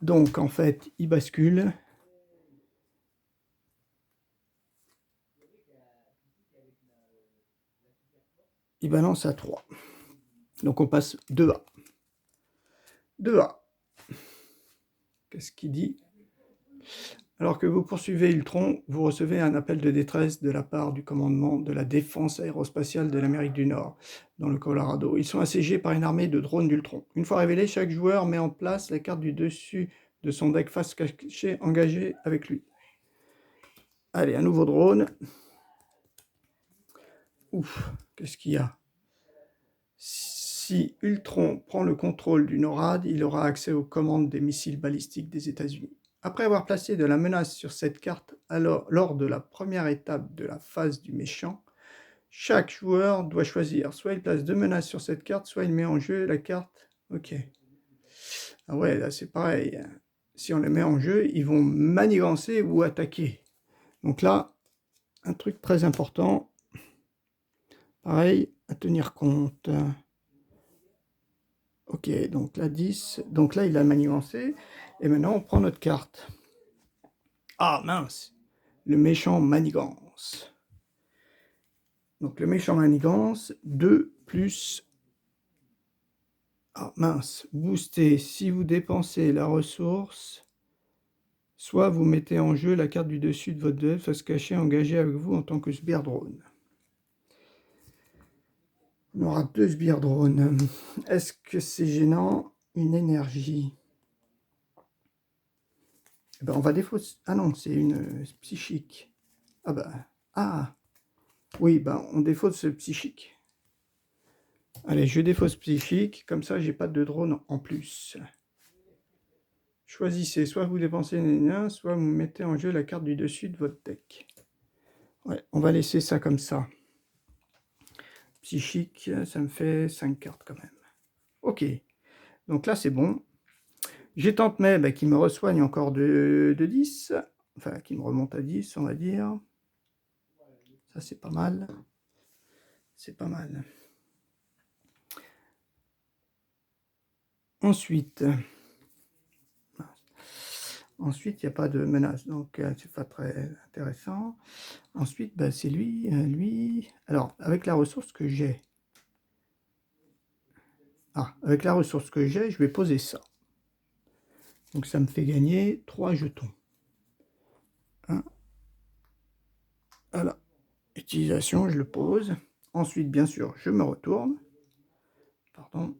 Donc, en fait, il bascule. Il balance à 3. Donc, on passe 2A. 2A. Qu'est-ce qu'il dit? Alors que vous poursuivez Ultron, vous recevez un appel de détresse de la part du commandement de la défense aérospatiale de l'Amérique du Nord, dans le Colorado. Ils sont assiégés par une armée de drones d'Ultron. Une fois révélé, chaque joueur met en place la carte du dessus de son deck face cachée engagée avec lui. Allez, un nouveau drone. Ouf, qu'est-ce qu'il y a? Si Ultron prend le contrôle du NORAD, il aura accès aux commandes des missiles balistiques des États-Unis. Après avoir placé de la menace sur cette carte, lors de la première étape de la phase du méchant, chaque joueur doit choisir. Soit il place 2 menaces sur cette carte, soit il met en jeu la carte. Ok. Ah ouais, là c'est pareil. Si on les met en jeu, ils vont manigancer ou attaquer. Donc là, un truc très important, pareil, à tenir compte. Ok, donc là 10, donc là il a manigancé, et maintenant on prend notre carte. Ah mince, le méchant manigance. Donc le méchant manigance, 2 plus... Ah mince, booster, si vous dépensez la ressource, soit vous mettez en jeu la carte du dessus de votre duel face cachée engagée avec vous en tant que sbire drone. On aura 2 sbires drones. Est-ce que c'est gênant? Une énergie. Eh ben, on va défausser... Ah non, c'est une psychique. Ah bah... Ah oui, ben on défausse psychique. Allez, je défausse psychique, comme ça j'ai pas de drone en plus. Choisissez, soit vous dépensez une liens, soit vous mettez en jeu la carte du dessus de votre deck. Ouais, on va laisser ça comme ça. Psychique, ça me fait 5 cartes quand même. Ok, donc là c'est bon. J'ai Tante May qui me resoigne encore de 10. Enfin, qui me remonte à 10, on va dire. Ça c'est pas mal. C'est pas mal. Ensuite, il n'y a pas de menace, donc c'est pas très intéressant. Ensuite, c'est lui. Alors, avec la ressource que j'ai, avec la ressource que j'ai, je vais poser ça. Donc ça me fait gagner 3 jetons. Voilà. Utilisation, je le pose. Ensuite, bien sûr, je me retourne. Pardon.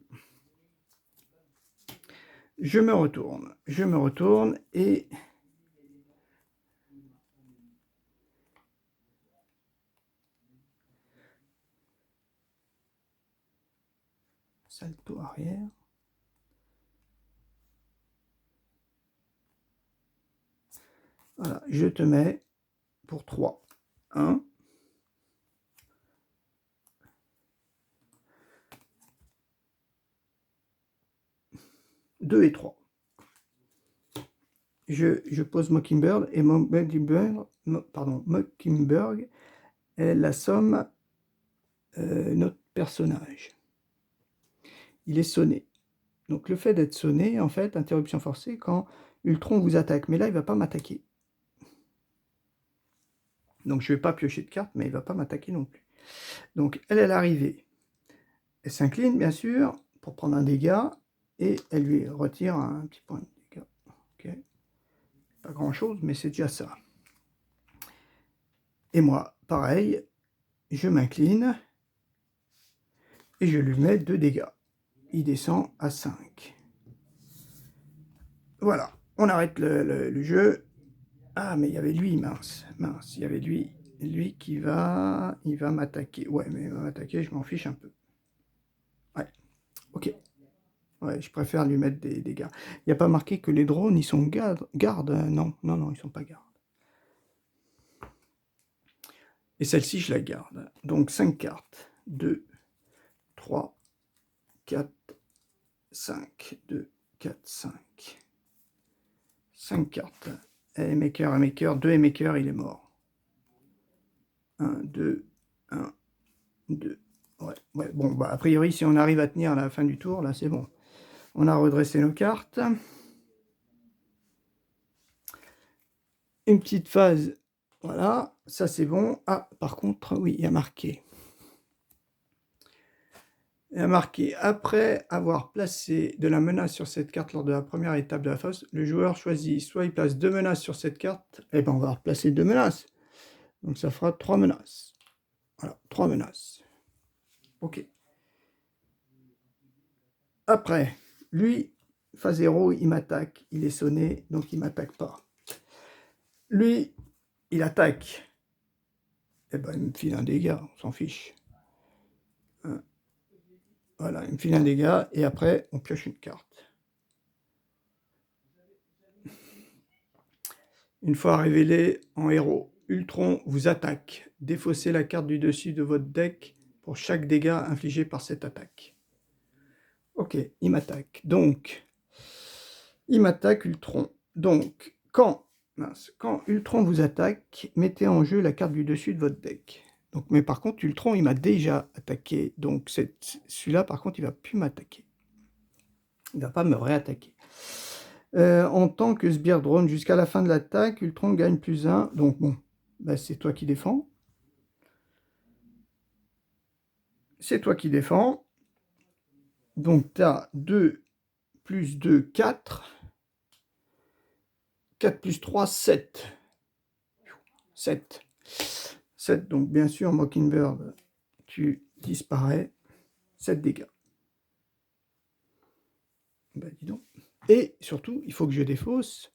Je me retourne et... Salto arrière. Voilà, je te mets pour 3. 1. 2 et 3. Je pose Mockingbird et Mockingbird est la somme notre personnage. Il est sonné. Donc le fait d'être sonné, en fait, interruption forcée quand Ultron vous attaque. Mais là, il ne va pas m'attaquer. Donc je ne vais pas piocher de carte, mais il ne va pas m'attaquer non plus. Donc elle est arrivée. Elle s'incline, bien sûr, pour prendre un dégât, et elle lui retire un petit point de dégâts. Ok. Pas grand-chose, mais c'est déjà ça. Et moi, pareil, je m'incline, et je lui mets 2 dégâts. Il descend à 5. Voilà, on arrête le jeu. Ah, mais il y avait lui, mince, il y avait lui qui va... Il va m'attaquer. Ouais, mais il va m'attaquer, je m'en fiche un peu. Ouais, ok. Ouais, je préfère lui mettre des dégâts. Il n'y a pas marqué que les drones, ils sont gardes. Non, ils sont pas gardes. Et celle-ci, je la garde. Donc 5 cartes. 2, 3, 4, 5. 2, 4, 5. 5 cartes. Maker, 2 Maker, il est mort. 1, 2, 1, 2. Ouais, bon, a priori, si on arrive à tenir à la fin du tour, là, c'est bon. On a redressé nos cartes. Une petite phase, voilà, ça c'est bon. Ah, par contre, oui, il y a marqué. Il y a marqué, après avoir placé de la menace sur cette carte lors de la première étape de la phase, le joueur choisit, soit il place 2 menaces sur cette carte, et ben on va replacer 2 menaces. Donc ça fera 3 menaces. Voilà, 3 menaces. Ok. Après, lui, phase 0, il m'attaque, il est sonné, donc il ne m'attaque pas. Lui, il attaque. Eh ben, il me file un dégât, on s'en fiche. Voilà, il me file un dégât, et après, on pioche une carte. Une fois révélé en héros, Ultron vous attaque. Défaussez la carte du dessus de votre deck pour chaque dégât infligé par cette attaque. Ok, il m'attaque. Donc, il m'attaque Ultron. Donc, quand Ultron vous attaque, mettez en jeu la carte du dessus de votre deck. Donc, mais par contre, Ultron, il m'a déjà attaqué. Donc, celui-là, par contre, il va plus m'attaquer. Il ne va pas me réattaquer. En tant que sbire drone, jusqu'à la fin de l'attaque, Ultron gagne +1. Donc, bon, bah, c'est toi qui défends. C'est toi qui défends. Donc, tu as 2 plus 2, 4. 4 plus 3, 7. 7. 7, donc bien sûr, Mockingbird, tu disparais. 7 dégâts. Ben, dis donc. Et surtout, il faut que je défausse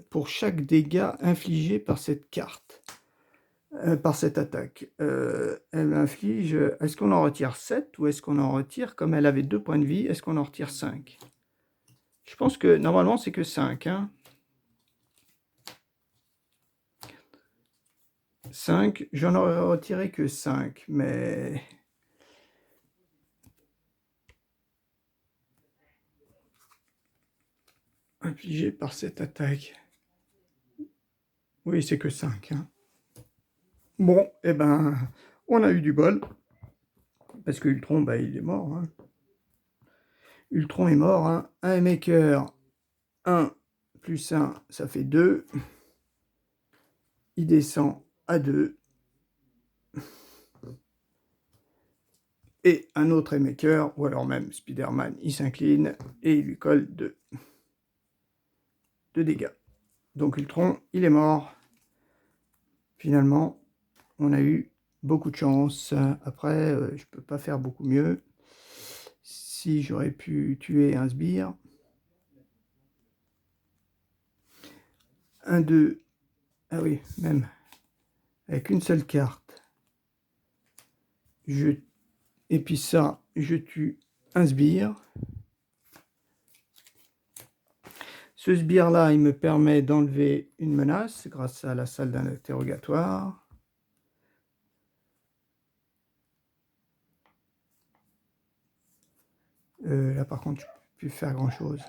pour chaque dégât infligé par cette carte, par cette attaque. Elle inflige... Est-ce qu'on en retire 7 ou est-ce qu'on en retire, comme elle avait 2 points de vie, est-ce qu'on en retire 5? Je pense que normalement, c'est que 5. Hein. 5, j'en aurais retiré que 5, mais... infligé par cette attaque. Oui, c'est que 5. Hein. Bon, eh ben, on a eu du bol. Parce que Ultron, bah, il est mort. Hein. Ultron est mort. Hein. Un maker, 1 plus 1, ça fait 2. Il descend à 2. Et un autre maker, ou alors même Spider-Man, il s'incline et il lui colle 2 dégâts. Donc Ultron, il est mort. Finalement, on a eu beaucoup de chance. Après, je peux pas faire beaucoup mieux. Si j'aurais pu tuer un sbire. 1, 2. Ah oui, même. Avec une seule carte. Et puis ça, je tue un sbire. Ce sbire-là, il me permet d'enlever une menace grâce à la salle d'interrogatoire. Là, par contre, je ne peux plus faire grand-chose.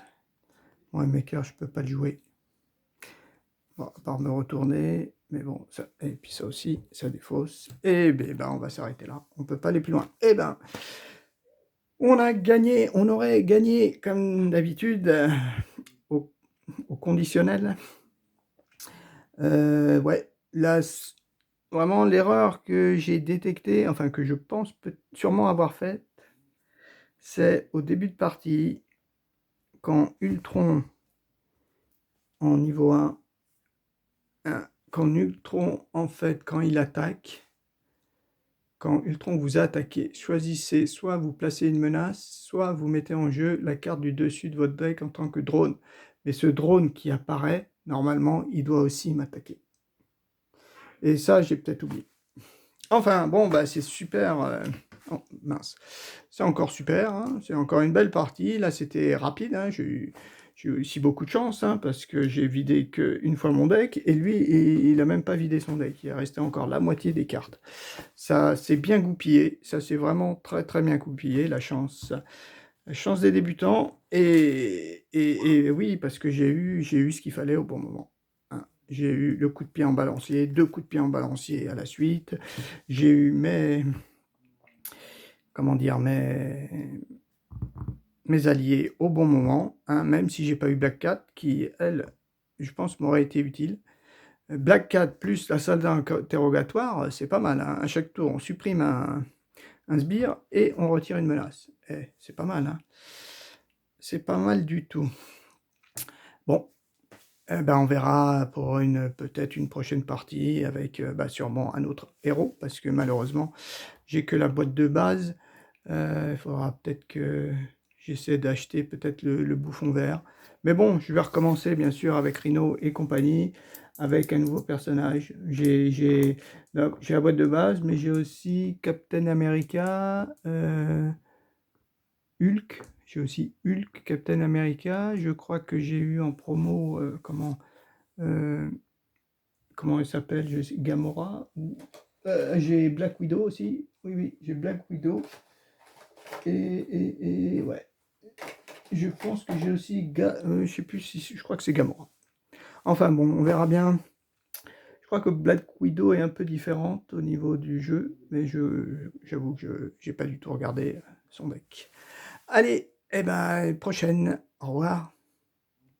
Moi, maker, je ne peux pas le jouer. Bon, à part me retourner. Mais bon, ça, et puis ça aussi, ça défausse. Et ben, on va s'arrêter là. On ne peut pas aller plus loin. Eh ben, on a gagné. On aurait gagné, comme d'habitude, au conditionnel. Ouais, là, vraiment, l'erreur que j'ai détectée, enfin que je pense sûrement avoir faite, c'est au début de partie, quand Ultron, en niveau 1, quand Ultron, en fait, quand il attaque, quand Ultron vous a attaqué, choisissez, soit vous placez une menace, soit vous mettez en jeu la carte du dessus de votre deck en tant que drone. Mais ce drone qui apparaît, normalement, il doit aussi m'attaquer. Et ça, j'ai peut-être oublié. Enfin, bon, bah, c'est super. Oh, mince. C'est encore super. Hein. C'est encore une belle partie. Là, c'était rapide. Hein. J'ai eu aussi beaucoup de chance hein, parce que j'ai vidé qu'une fois mon deck. Et lui, il n'a même pas vidé son deck. Il est resté encore la moitié des cartes. Ça, c'est bien goupillé. Ça, c'est vraiment très, très bien goupillé. La chance des débutants. Et oui, parce que j'ai eu ce qu'il fallait au bon moment. J'ai eu le coup de pied en balancier, 2 coups de pied en balancier à la suite. J'ai eu comment dire, mes alliés au bon moment, hein, même si j'ai pas eu Black Cat, qui, elle, je pense, m'aurait été utile. Black Cat plus la salle d'interrogatoire, c'est pas mal. Hein. À chaque tour, on supprime un sbire et on retire une menace. C'est pas mal. Hein. C'est pas mal du tout. Bon. Eh ben, on verra pour peut-être une prochaine partie avec sûrement un autre héros, parce que malheureusement, j'ai que la boîte de base. Il faudra peut-être que j'essaie d'acheter peut-être le bouffon vert. Mais bon, je vais recommencer bien sûr avec Rhino et compagnie. avec un nouveau personnage. J'ai la boîte de base, mais j'ai aussi Captain America, Hulk. J'ai aussi Hulk, Captain America. Je crois que j'ai eu en promo, euh, comment elle s'appelle? Gamora. J'ai Black Widow aussi. Oui, oui, j'ai Black Widow. Et ouais. Je pense que j'ai aussi, je sais plus si, je crois que c'est Gamora. Enfin bon, on verra bien. Je crois que Black Widow est un peu différente au niveau du jeu, mais j'avoue que je n'ai pas du tout regardé son deck. Allez, eh ben, prochaine. Au revoir.